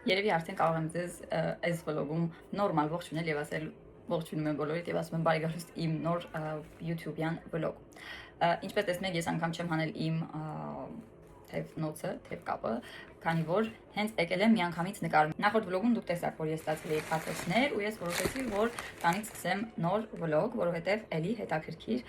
Երևի արդեն կարող եմ ձեզ այս վլոգում նորմալ ողջունել եւ ասել ողջունում եմ բոլորիդ եւ ասում եմ բարի գալուստ իմ նոր YouTube-յան վլոգ։ Ինչպես տեսնում եք, ես անգամ չեմ հանել իմ թեև նոցը, թեև կապը, քանի որ հենց եկել եմ միանգամից նկարում։ Նախորդ վլոգում դուք տեսաք, որ ես ստացել էի փաթեթներ ու ես որոշեցի, որ տանից սկսեմ նոր վլոգ, որովհետև էլի հետաքրքիր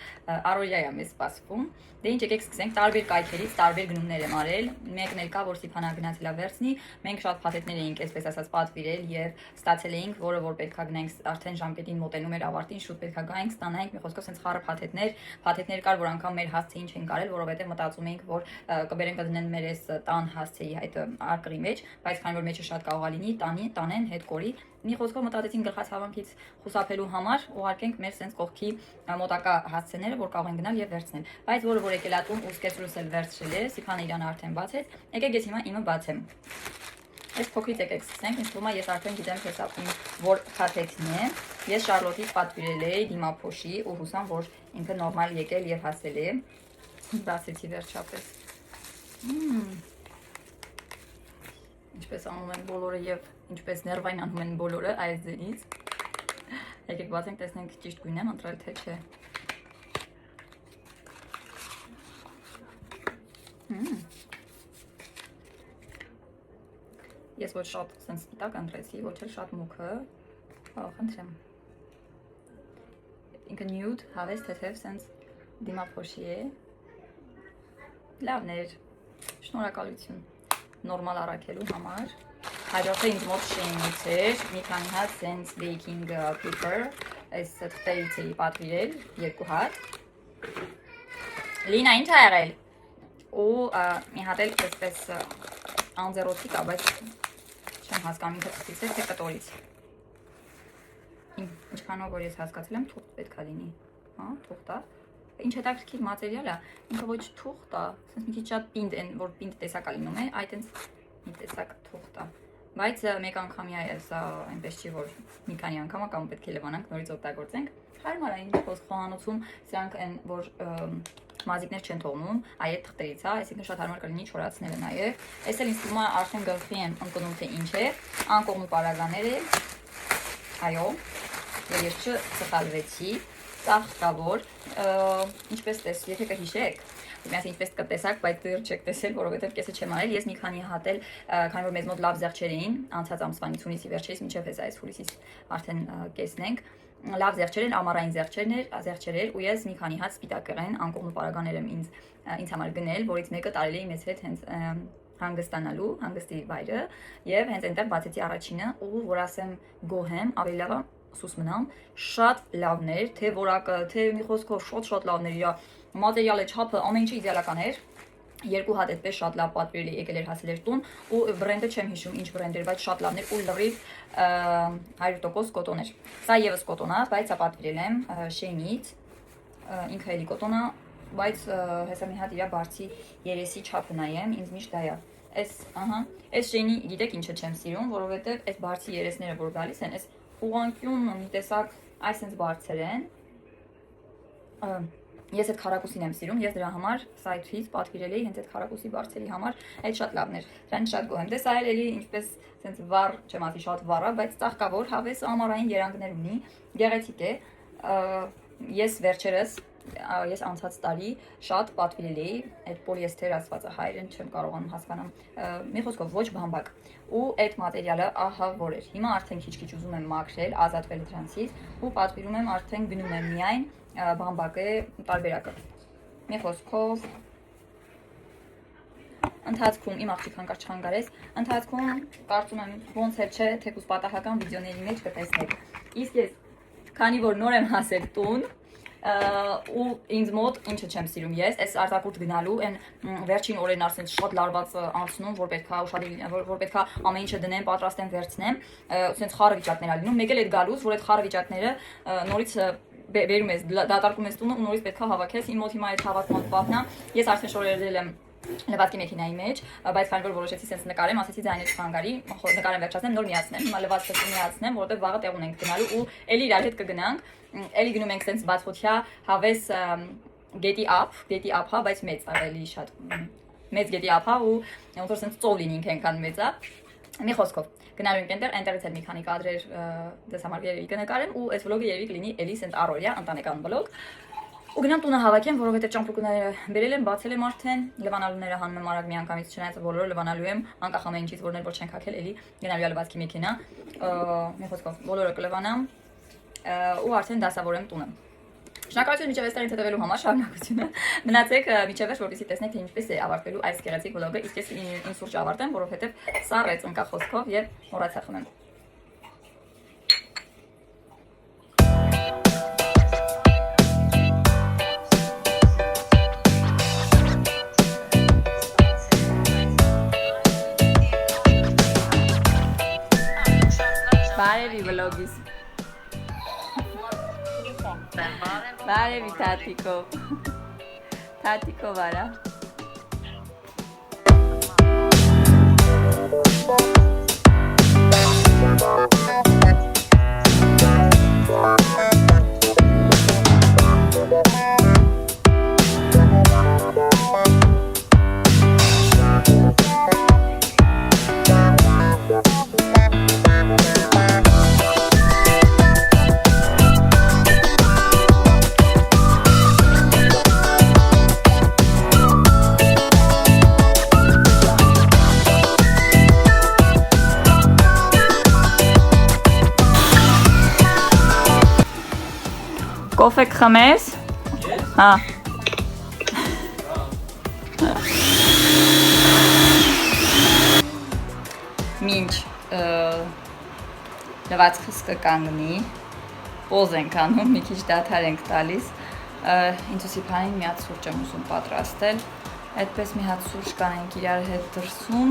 առօրյա է մեզ սպասվում։ Դե ինչ եկեք սկսենք, տարբեր կայքերից տարբեր գնումներ եմ արել։ Մեկն էլ կա, որ Սիփանա գնացել է վերցնի, մենք շատ փաթեթներ էինք, այսպես ասած, պատվիրել եւ ստացել էինք, որը որ պետքա գնանք, արդեն ժամկետին մոտենում էր ավարտին, շուտ պետքա գանք, ստանանք, մի խոսքով sense խառը փաթեթներ կար, որ անգամ մեր հասցեին չեն կարել, որովհետեւ մտածում էինք, որ կբերենք կդնեն մեր այս տան հասցեի այդ արկղի մեջ, բայց քանի որ մեջը շատ կարող է լինի, տանեն հետ կորի։ Մի խոսքով մտածեցին գլխացավանքից խուսափելու համար ուղարկենք մեր sense կողքի մոտակա հասցեները, որ կարող են գնալ եւ վերցնել։ Բայց որը որ եկել է տուն ու սկեսրուս էլ վերցրել է, Սիփանը իրան արդեն բացեց։ Եկեք ես հիմա իմը բացեմ։ Այս փոքրից եկեք սկսենք, ինձ թվում է ես արդեն գիտեմ հեսա իմ որ փաթեթն է։ Ես Շարլոտից պատվիրել էի դիմափոշի ու հուսամ, որ ինքը նորմալ եկել եւ հասել է։ Բացեցի վերջապես։ Ինչպես անում են բոլորը եւ ինչպես ներվային անում են բոլորը այս ձենից։ Եկեք բացենք, տեսնենք ճիշտ գույն եմ ընտրել թե չէ։ Ես ոչ շատ sense սպիտակ ընտրեցի, ոչ էլ շատ մուգը։ Խնդրեմ։ Ինքը nude, հավես թեթև sense դիմափոշի է։ Լավն էր։ Շնորհակալություն։ Նորմալ առաքելու համար։ Հաջորդը ինձ մոտ շենից էր, մի քանի հատ sense baking paper, այս թղթերից էի պատվիրել, 2 հատ։ Լինա ինչ ա եղել։ Ու մի հատ էլ այսպես անձեռոցի կա, բայց չեմ հասկանում ինքը թղթից է, թե կտորից։ Ինչքանով որ ես հասկացել եմ, թուղթ պետք է լինի։ Հա, թուղթ է։ Ինչ հետաքրքիր մատերիալ է, ինքը ոչ թուղթ է, ասես մի քիչ շատ պինդ են, որ պինդ տեսակա լինում է, այդ այնց մի տեսակ թուղթ է։ Բայց մեկ անգամյա է սա, այնպես չի որ մի քանի անգամ կամ պետք է լվանանք, նորից օգտագործենք։ Հարմար է, ինչ խոսք խոհանոցում սրանք են, որ մազիկներ չեն թողնում, այդ թղթերից է, այսինքն շատ հարմար կլինի չորացնելը նաև։ Այս էլ ինձ թվում է արդեն գլխի եմ ընկնում թե ինչ է, անկողնու պարագաներ է։ Այո, եւ ես չսխալվեցի, ծաղկավոր, ինչպես տեսք, եթե կհիշեք, միասին ինչպես կտեսակ, բայց դեռ չեք տեսել, որովհետև կեսը չեմ արել, ես մի քանի հատ էլ, քանի որ մեզ մոտ լավ զեղչեր էին, անցած ամսվանից հունիսի վերջերից մինչև այս հուլիսից արդեն կեսն ենք, լավ զեղչեր են, ամառային զեղչեր էր ու ես մի քանի հատ սպիտակ եղեն, անկողնու պարագաներ եմ ինձ համար գնել, որից մեկը տարել էի մեզ հետ հենց հանգստանալու, հանգստի վայրը եւ հենց այնտեղ բացեցի առաջինը ու որ ասեմ գոհեմ, ավելի լավ սուս մնամ, շատ լավներ, թե որակը, թե մի խոսքով շատ լավներ, իր մատերիալը, չափը, ամեն ինչը իդեալական էր։ 2 հատ այդպես շատ լավ պատվիրել էի, եկել էր հասել էր տուն ու բրենդը չեմ հիշում ինչ բրենդ էր, բայց շատ լավն էր ու լրիվ 100% կոտոն էր։ Սա եւս կոտոն է, բայց սա պատվիրել եմ Շենից, ինքը էլի կոտոն է, բայց հեսա մի հատ իր բարձի երեսի չափը նայեմ, ինձ միշտ դա է։ Այս Շենի գիտեք ինչը չեմ սիրում, որովհետեւ այս բարձի երեսները որ գալիս են, այս ուղանկյուն մի տեսակ այսպես բարձր են։ Ես այդ քառակուսին եմ սիրում, ես դրա համար սայթից պատվիրել էի հենց այդ քառակուսի բարձերի համար, այդ շատ լավն էր։ Դրանից շատ գոհ եմ։ Դե սա էլի ինչպես sense վառ, չեմ ասի շատ վառ է, բայց ծաղկավոր, հավես ամառային երանգներ ունի, գեղեցիկ է։ Ես վերջերս ես անցած տարի շատ պատվիրել էի այդ պոլիեստեր ասվածահայերն չեմ կարողանում հասկանամ մի խոսքով ոչ բամբակ ու այդ մատերիալը ահա որ էր հիմա արդեն քիչ-քիչ ուզում եմ մաքրել ազատվել դրանից ու պատվիրում եմ արդեն գնում եմ միայն բամբակը տարբերակը մի խոսքով ընթացքում իմ աղջիկ հանկարծ չխանգարես ընթացքում կարծում եմ ոնց էլ չէ թեկուզ պատահական վիդեոների մեջ կտեսնեք իսկ ես քանի որ նոր եմ հասել տուն ու ինձ մոտ ինչը չեմ սիրում ես այս արտակուրջ գնալու այն վերջին օրերն արդեն շատ լարված անցնում որ պետքա ուշադիր որ պետքա ամեն ինչը դնեմ պատրաստեմ վերցնեմ ասենց խառը վիճակներ ա լինում մեկ էլ այդ գալուց որ այդ խառը վիճակները նորից բերում ես դատարկում ես տունը ու նորից պետքա հավաքես իմ մոտ հիմա այդ հավաքման պահն է ես արդեն շորերել եմ լվացքի մեքենայի մեջ, բայց քանի որ որոշեցի sense նկարեմ, ասեցի ձայնից խանգարի, նկարեմ վերջացնեմ, նոր միացնեմ, հիմա լվացքը միացնեմ, որովհետև վաղը տեղ ունենք գնալու ու էլի իրար հետ կգնանք, էլի գնում ենք sense բացօթյա, հավես գետի ափ, հա, բայց մեծ ավելի շատ մեծ գետի ափ, հա ու ոնց որ sense ծով լինի ինքնական մեծ է։ Մի խոսքով գնալու ենք այնտեղից էլ մի քանի կադրեր դες համար երևի կնկարեմ ու այս վլոգը երևի կլինի էլի սենց առօրյա ընտանեկան վլոգ։ Ու գնամ տունը հավաքեմ, որովհետև ճամփորդները բերել եմ, բացել եմ արդեն, լվանալուները հանում եմ արագ միանգամից, չնայած բոլորը լվանալու եմ, անկախ ամեն ինչից, որներ որ չենք հագել, էլի գնալու է լվացքի մեքենա։ Մի խոսքով բոլորը կլվանամ ու արդեն դասավորեմ տունը։ Շնորհակալություն միջև այստեղից հետևելու համար, շարունակությունը։ Մնացեք միջև վերջ, որպեսզի տեսնեք թե ինչպես է ավարտվելու այս գեղեցիկ վլոգը, իսկ ես ինձ սուրճ ավարտեմ, որովհետև սառեց ընկա խոսքով եւ մոռացա խմեմ։ Բարևի վլոգիս։ Բարևի Թաթիկով։ Թաթիկով արա։ Կոֆե կխմես։ Հա։ Մինչ լվացքս կկանգնի, պոզ ենք անում, մի քիչ դադար ենք տալիս, ինձ ու Սիփանին մի հատ սուրճ եմ ուզում պատրաստել, այդպես մի հատ սուրճ կանենք իրար հետ դրսում,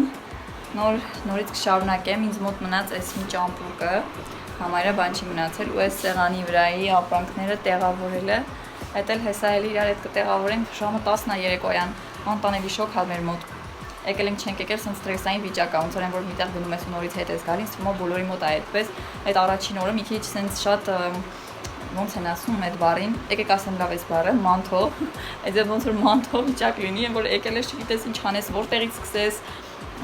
նորից կշարունակեմ, ինձ մոտ մնաց այս մի ճամպուրկը, համարյա բան չի մնացել ու այս սեղանի վրայի ապրանքները տեղավորելը, այդ էլ հեսա էլ իրար հետ կտեղավորենք, ժամը 10-ն է երեկոյան, անտանելի շոկ հա մեր մոտ, եկել ենք չենք եկել, սենց ստրեսային վիճակ ա, ոնց որ որ միտեղ գնում ես ու նորից հետ ես գալիս, թվում է բոլորի մոտ է այդպես, այդ առաջին օրը մի քիչ սենց շատ ոնց են ասում այդ բառին, եկեք ասեմ լավ այս բառը, մանթո, այդ ոնց որ մանթո վիճակ լինի, որ եկել ես չգիտես ինչ անես, որտեղից սկսես,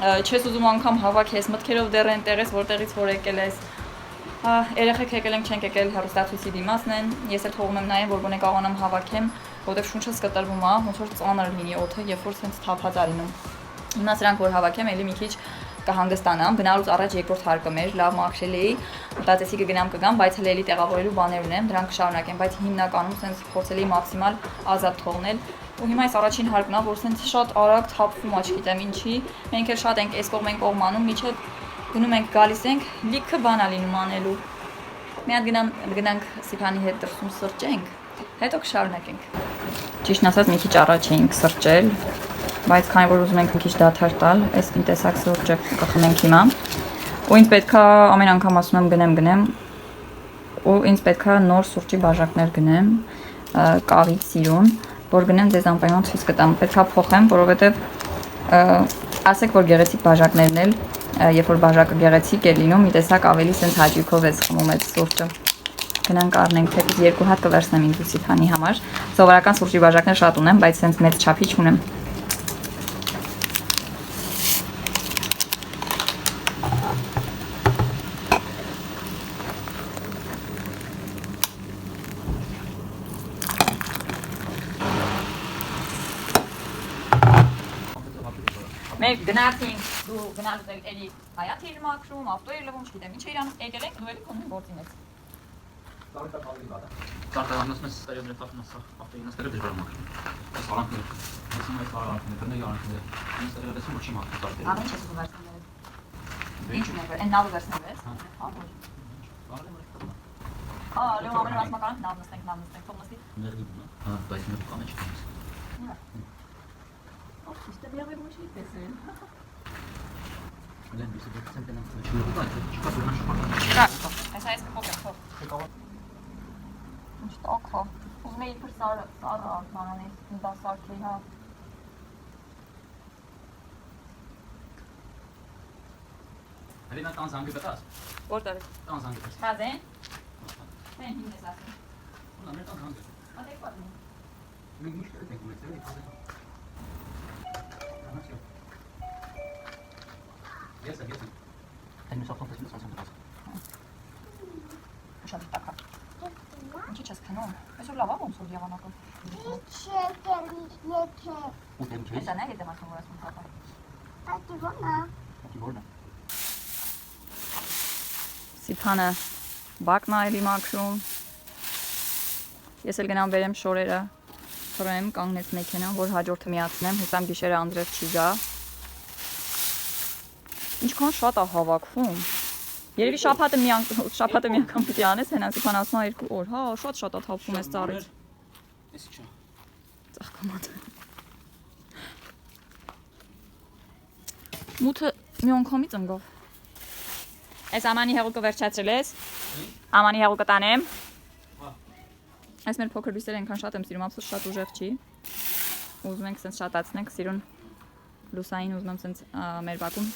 չես ուզում անգամ հավաքես, մտքերով դեռ այնտեղ ես, որտեղից որ եկել ես։ Երեխեք եկել ենք, չենք եկել հեռուստացույցի դիմացն են, ես էլ թողում եմ նայեմ, որ գոնե կարողանամ հավաքեմ, որովհետև շունչս կտրվում է, ոնց որ ծանր լինի օդը, երբ որ սենց թափած ա լինում։ Հիմա սրանք որ հավաքեմ, էլի մի քիչ կհանգստանամ, գնալուց առաջ երկրորդ հարկը մեր, լավ մաքրել էի, մտածեցի կգնամ, բայց հենց էլի տեղավորելու բաներ ունեմ, դրանք կշարունակեմ, բայց հիմնականում սենց փորձել էի մաքսիմալ ազատ թողնել։ Ու հիմա այս առաջին հարկն է, որ սենց շատ արագ թափվում ա, չգիտեմ ինչի, մենք էլ շատ ենք այս կողմ ենք կողմանում, միջև գնում ենք, գալիս ենք, լիքը բան ա լինում անելու։ Մի հատ գնանք Սիփանի հետ դրսում սրճենք, հետո կշարունակենք։ Ճիշտն ասած մի քիչ առաջ էինք սրճել, բայց քանի որ ուզում ենք մի քիչ դադար տալ, այս տեսակ սուրճը կխմենք հիմա։ Ու ինձ պետքա ամեն անգամ ասում եմ գնեմ, ու ինձ պետքա նոր սուրճի բաժակներ գնեմ, կավից սիրուն, որ գնեմ ձեզ անպայման ցույց կտամ։ Պետքա փոխեմ, որովհետև ասեք որ գեղեցիկ բաժակներն էլ երբ որ բաժակը գեղեցիկ է լինում, մի տեսակ ավելի սենց հաճույքով ես խմում այդ սուրճը։ Գնանք առնենք, թեպից 2 հատ կվերցնեմ ինձ ու Սիփանի համար։ Սովորական սուրճի բաժակներ շատ ունեմ, բայց սենց մեծ չափի չունեմ։ Մենք գնացինք, դու գնալուց էլի հայաթի իր մաքրում, ավտո իր լվում, չգիտեմ ինչ իրան եկել ենք, դու էլի քոնին գործի մեծ։ Ծարտարանոց մեզ ստայոմրը տակն ասա, ավտոյին աստերը դժվար մաքրում։ Այս արանքները, ասում այս արանքները, կրնեի արանքները, ինձ ստերը դեսում որ չի մաքրում ծարտերը։ Ամեն չես ու վերցնել։ Ինչ ունեք, են նավը վերցնել ես։ Լեո ամեն ասում ականք նավ նստենք, թող նստի։ Ներգի բունա, բայց մեր կանը չկանես։ Işte bir yere bu şeyi desin. Lan bir sefer sen benim şunu bu da çıkartıyorlar şu kadar. Bırak. Mesela eski pokemon. İşte okho. Uzun bir sarı altına ne üstünden sarkıyı ha. Hadi ben tanzan gibi tas. Orada. Tanzan gibi. Taze. Ben hindi zaten. Ulan ne tanzan gibi. Hadi bak. Ben müşteri tek mesela. Yesin. Այն մսախով տեսնում ես ասում դրած։ Շատ տակա։ Ինչի՞ չես քնում։ Այսօր լավ է ոնց որ եղանակը։ Ու դեմ քեզ։ Դա նայեք դե մասն որ ասում տակա։ Ակի որն է։ Սիփանը բակն այլի մաքրում։ Ես էլ գնամ բերեմ շորերը։ Թրեմ կանգնեց մեքենան, որ հաջորդը միացնեմ, հուսամ գիշերը Անդրեև չի գա։ Ինչքան շատ է հավաքվում։ Երևի շաբաթը մի անգամ պիտի անես, հենա Սիփան ասում է 2 օր, հա, շատ է թափվում այս ծառից։ Էս չէ։ Ծաղկամատ։ Մութը մի անգամից ընկավ։ Այս ամանի հեղուկը վերջացրել ես։ Ամանի հեղուկը տանեմ։ Այս մեր փոքր լույսերը այնքան շատ եմ սիրում, absoluտ շատ ուժեղ չի։ Ուզում ենք սենց շատացնենք, սիրուն լուսային ուզում եմ սենց մեր բակում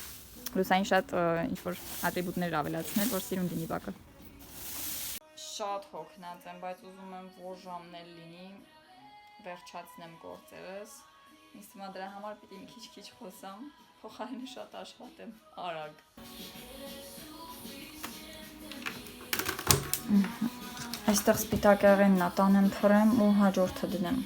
լուսային շատ ինչ-որ ատրիբուտներ ավելացնել, որ սիրուն լինի բակը։ Շատ հոգնած եմ, բայց ուզում եմ որ ժամն էլ լինի, վերջացնեմ գործերս։ Ինձ թվում է դրա համար պիտի մի քիչ խոսամ, փոխարենը շատ աշխատեմ, արագ։ Այստեղ սպիտակ եղենն է, տանեմ փռեմ ու հաջորդը դնեմ։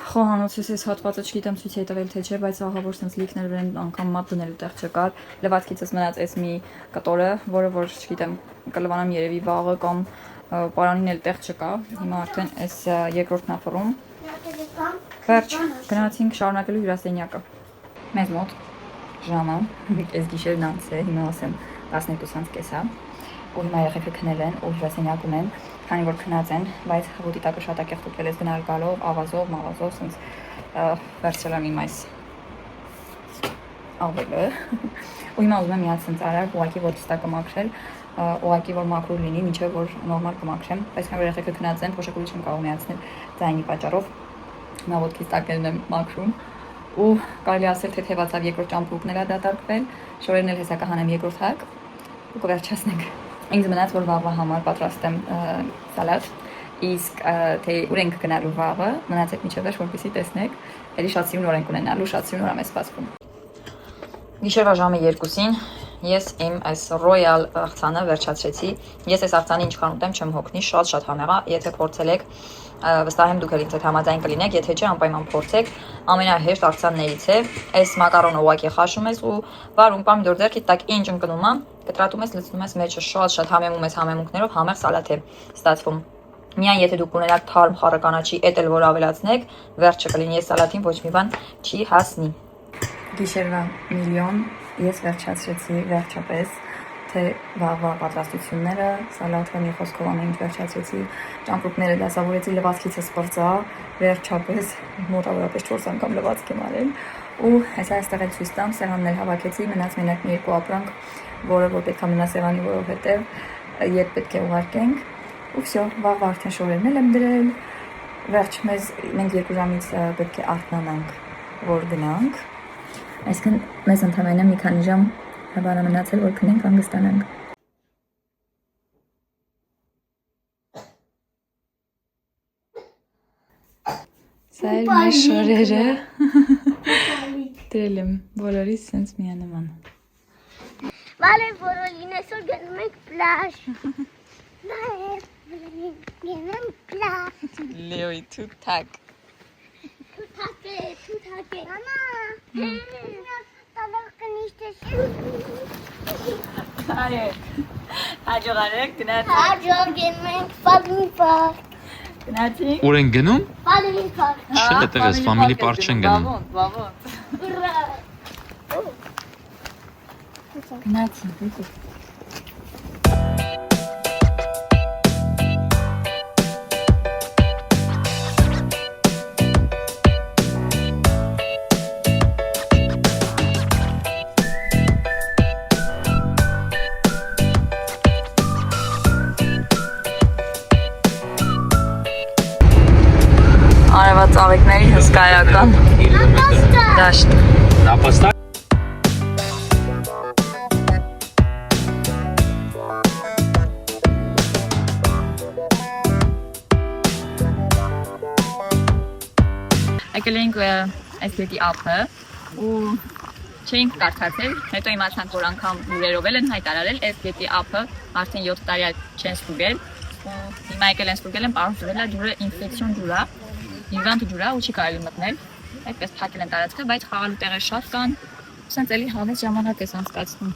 Խոհանոցից այս հատվածը չգիտեմ ցույց է տվել թե չէ, բայց ահա որ sense լիքներ վրան անգամ մատ դնելու տեղ չկար։ Լվացքիցս մնաց այս մի կտորը, որը որ չգիտեմ կլվանամ երևի վաղը կամ պարանին էլ տեղ չկա։ Հիմա արդեն այս երկրորդն է փռում։ Վերջ, գնացինք շարունակելու հյուրասենյակը։ Մեզ մոտ ժամը այս գիշերն անց է, հիմա ասեմ 12:30 է։ Ու հիմա երեխեքը քնել են ու հյուրասենյակում են, քանի որ քնած են, բայց հոտի տակը շատ ակեղ տուտվել ես գնալ գալով, ավազով, մաղազով, սենց վերցրել եմ իմ այս ավելը։ Ու հիմա ուզում եմ միած սենց արագ ուղղակի որ տակը մաքրել, ուղղակի որ մաքրուր լինի, մինչև որ նորմալ կմաքրեմ, բայց քանի որ երեխեքը քնած են, փոշակուրի չեմ կարող միացնել ձայնի պատճառով։ Հիմա ոտքից տակերն եմ մաքրում ու կարելի ասել թե թևացավ երկրորդ ճամպրուկն էլ է դատարկվել, շորերն էլ հեսա կհանեմ երկրորդ հակ ու կվերջացնենք։ Ինձ մնաց որ վաղվա համար պատրաստեմ սալատ, իսկ թե ուր ենք գնալու վաղը, մնացեք միջև վերջ, որպեսզի տեսնեք, էլի շատ սիրուն օր ենք ունենալու, շատ սիրուն օր եմ սպասվում։ Գիշերվա ժամը 2-ին ես իմ այս Royal աղցանը վերջացրեցի։ Ես այս աղցանը ինչքան ուտեմ չեմ հոգնի, շատ համեղ է, եթե փորձել եք, վստահ եմ դուք էլ ինձ հետ համաձայն կլինեք, եթե չէ անպայման փորձեք, ամենահեշտ աղցաններից է։ Այս մակարոնը ուղղակի խաշում ես ու վարում պամիդոր ձեռքիդ տակ ինչ ընկնում է, կտրատում ես, լցնում ես մեջը, շատ համեմում ես համեմունքներով, համեղ սալատ է ստացվում։ Միայն եթե դուք ունենաք թարմ խառը կանաչի, էդ էլ որ ավելացնեք, վերջը կլինի այս սալատին ոչ մի բան չի հասնի։ Գիշերվա միլիոն ես վերջացրեցի վերջապես թե վաղվա պատրաստությունները, սալատը մի խոսքով ամեն ինչ վերջացրեցի, ճամպրուկները դասավորեցի, լվացքիցս սպրծա, վերջապես մոտավորապես 4 անգամ լվացք եմ արել ու հեսա այստեղ էլ ցույց տամ, սեղաններ հավաքեցի, մնաց մենակ մի երկու ապրանք, որը որ պետք է մնա սեղանի, որովհետև երբ պետք է ուղարկենք ու վсё, վաղվա արդեն շորերն էլ եմ դրել, վերջ մենք 2 ժամից պետք է արթնանանք, որ գնանք, այսինքն մեզ ընդամենը մի քանի ժամ բանը մնացել, որ քնենք հանգստանանք։ Սա էլ մեր շորերը դրել եմ բոլորիս սենց միանման։ Վալե որոլին այսօր գնում ենք պլաժ։ Գնում պլաժ։ Լեոյի թութակ։ Թութակ է։ Մամա, տալով կնիշտես։ Հաջողարեք, գնացինք։ Հաջող գնում ենք Family Park։ Գնացինք։ Ուր են գնում։ Family Park։ Չէ, այդտեղ էս Family Park չեն գնում։ Բավոն։ Գնացինք։ Արևածաղիկների հսկայական։ Դա Դաշտ։ Նապաստակ։ Եկել էինք այս գետի ափը ու չէինք կարդացել, հետո իմացանք, որ անգամ լուրերով են հայտարարել, այս գետի ափը արդեն 7 տարի չեն ստուգել ու հիմա եկել են ստուգել են, պարզվել է ջուրը ինֆեկցիոն ջուր է, հիվանդ ջուր է ու չի կարելի մտնել, այդպես փակել են տարածքը, բայց խաղալու տեղեր շատ կան, սենց էլի հավես ժամանակ ես անցկացնում։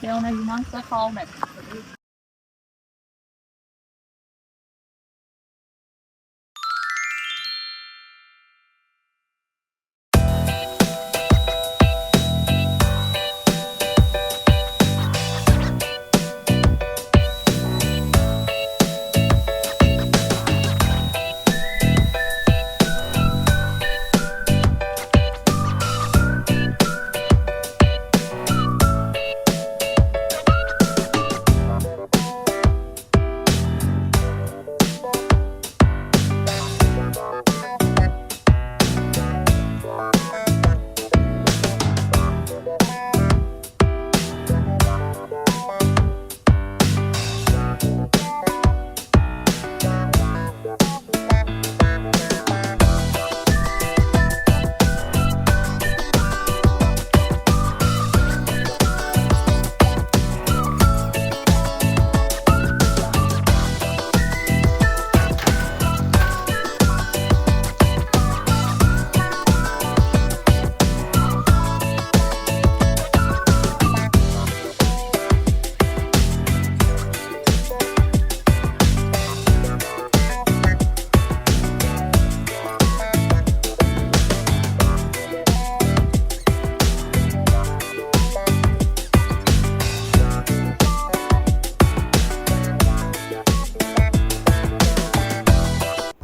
Եոնել իմանք խաղում ենք։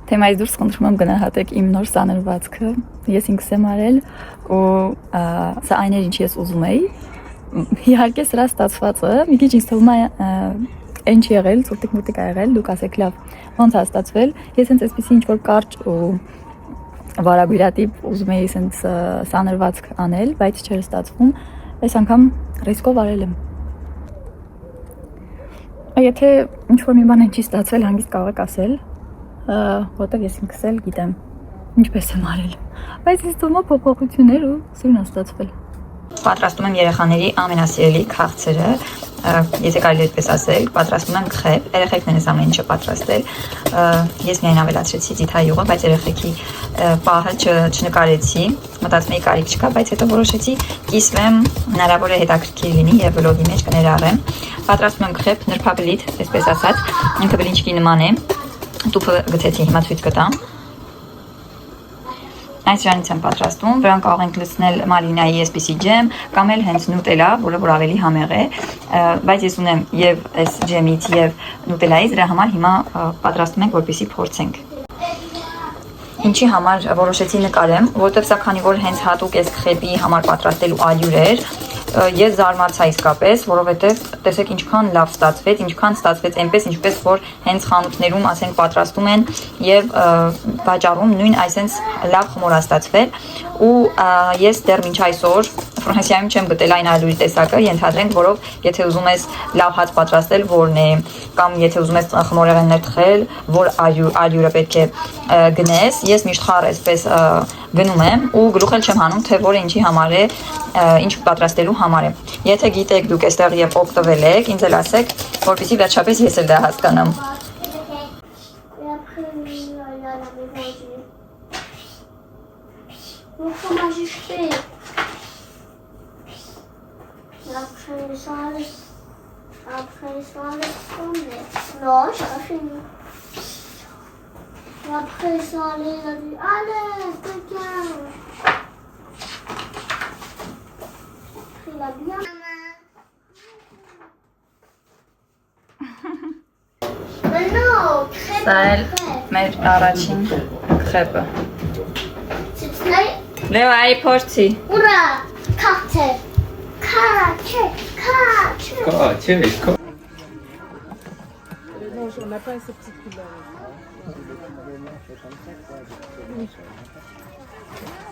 Թեմայից դուրս խնդրում եմ գնահատեք իմ նոր սանրվածքը, ես ինքս եմ արել ու սա այն էր ինչ ես ուզում էի, իհարկե սրա ստացվածը, մի քիչ ինձ թվում է այն չի եղել, ցուրտիկ-մուրտիկ ա եղել, դուք ասեք լավ, ոնց է ստացվել, ես հենց այսպեսի ինչ-որ կարճ ու վարագույրատիպ ուզում էի հենց սանրվածք անել, բայց չէր ստացվում, այս անգամ ռիսկով արել եմ։ Եթե ինչ-որ մի բան չի ստացվել, հանգիստ կարող եք ասել, որտեղ ես ինքս էլ գիտեմ ինչպես եմ արել, բայց ինձ թվում է փոփոխություններ ու սիրուն է ստացվել։ Պատրաստում եմ երեխաների ամենասիրելի քաղցրը, եթե կարելի այդպես ասել, պատրաստում եմ քխեփ, երեխեքն են այս ամեն ինչը պատրաստել, ես միայն ավելացրեցի ձիթայուղը, բայց երեխեքի պահը չնկարեցի, մտածում էի կարիք չկա, բայց հետո որոշեցի կիսվեմ, հնարավոր է հետաքրքիր լինի եւ վլոգի մեջ կներառեմ։ Պատրաստում եմ քխեփ, նրբաբլիթ, այսպես ասած, ինքը բլինչիկի նման է, տուփը գցեցի, հիմա ցույց կտամ։ Այս դրանից եմ պատրաստում, վրան կարող ենք լցնել մալինայի այսպիսի ջեմ, կամ էլ հենց նուտելա, որը որ ավելի համեղ է, բայց ես ունեմ եւ այս ջեմից եւ նուտելայից, դրա համար հիմա պատրաստում ենք, որպեսզի փորձենք։ Ինչի համար որոշեցի նկարեմ, որովհետեւ սա քանի որ հենց հատուկ էս քխեփի համար պատրաստելու ալյուր էր, ես զարմացա իսկապես, որովհետև տեսեք ինչքան լավ ստացվեց, ինչքան ստացվեց այնպես, ինչպես որ հենց խանութներում, ասենք, պատրաստում են եւ վաճառում նույն այսենց լավ խմոր է ստացվել ու ես դեռ մինչ այսօր Ֆրանսիայում չեմ գտել այն ալյուրի տեսակը, ենթադրենք, որով եթե ուզում ես լավ հաց պատրաստել, որն է, կամ եթե ուզում ես խմորեղեններ թխել, որ ալյուրը պետք է գնես, ես միշտ խառ այսպես գնում եմ ու գլուխ էլ չեմ հանում, թե որը ինչի համար է, ինչ պատրաստելու համար է։ Եթե գիտեք դուք այստեղ եւ օգտվել եք, ինձ էլ ասեք, որպեսզի վերջապես ես էլ դա հասկանամ։ Après ça, non, j'ai pas fini. Après ça, elle a dit, allez, quelqu'un. Il a bien. Mais non, crêpe. Ça, մեր առաջին քրեպը։ Լեո, այ փորձի։ Ուրա, քաչե։ Քաչե, քաչե։ Քաչե, Non, on n'a pas cette petite couleur. Ա